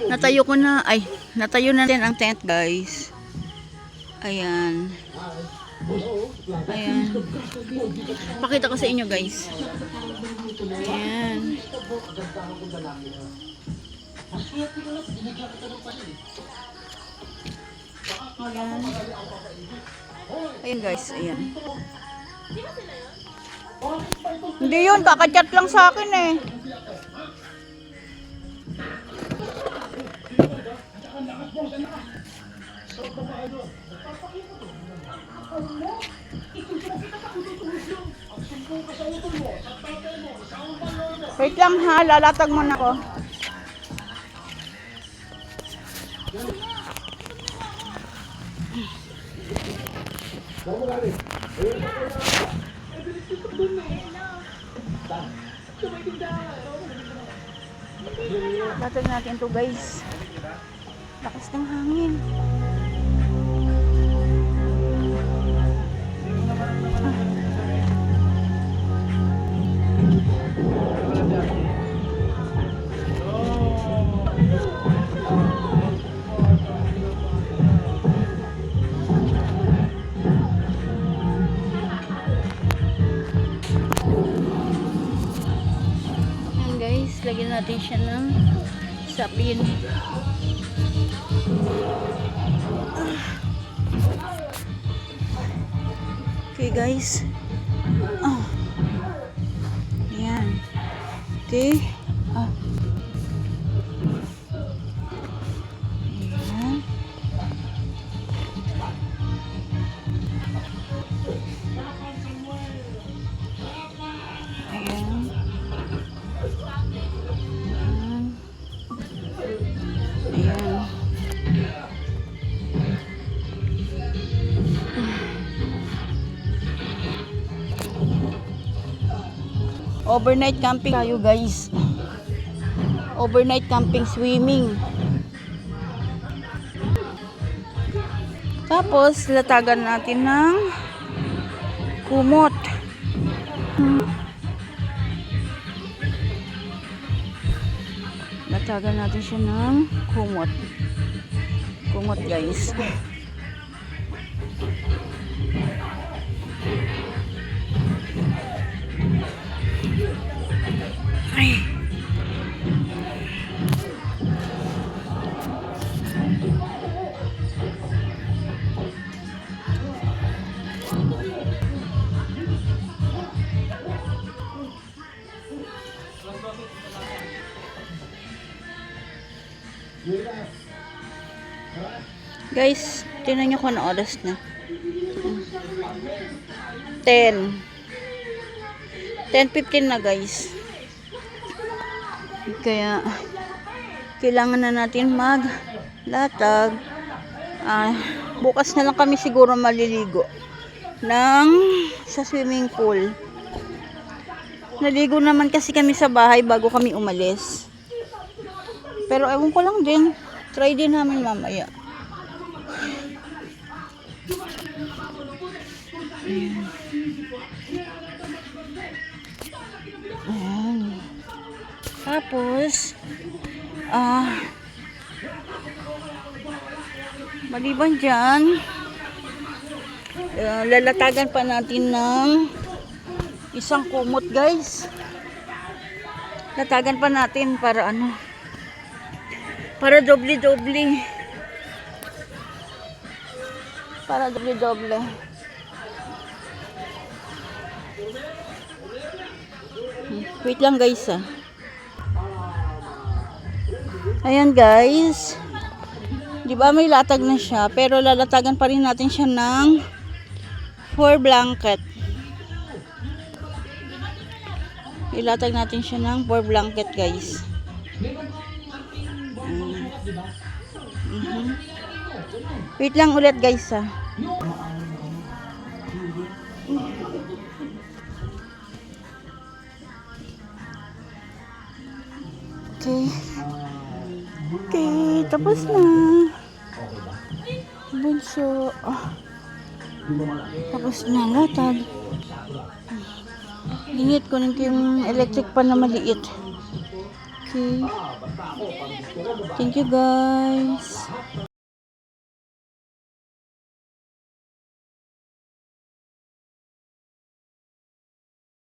Natayo ko na. Ay, natayo na din ang tent, guys. Ayan. Ayan. Pakita ko sa inyo, guys. Ayan. Ayan. Ayan, guys. Ayan. Hindi yun. Kakachat lang sa akin eh. Wait lang ha, lalatag muna ako. Latag natin to, guys. Lakas ng hangin. Lagyan natin siya ng sapin. Okay, guys. Oh. Ayan. Okay. Oh. Ayan. Ayan. Overnight camping tayo, guys. Overnight camping, swimming. Tapos latagan natin ng kumot. Latagan natin siya ng kumot. Kumot, guys. Ay. Guys, tingnan nyo kung ano oras na. 10:15 na, guys. Kaya kailangan na natin maglatag. Bukas na lang kami siguro maliligo sa swimming pool. Naligo naman kasi kami sa bahay bago kami umalis. Pero ewan ko lang din. Try din namin mamaya. Ayan. Tapos maliban dyan, lalatagan pa natin ng isang kumot, guys. Latagan pa natin para para doble-doble. Para doble-doble. Wait lang, guys, Ayan, guys. Di ba may latag na siya, pero lalatagan pa rin natin siya ng 4 blanket. Ilatag natin siya ng 4 blanket, guys. Wait lang ulit, guys, Okay. Okay, tapos na. Bunso. Tapos na latag. Lingit ko yung electric pan na maliit. Okay. Thank you guys.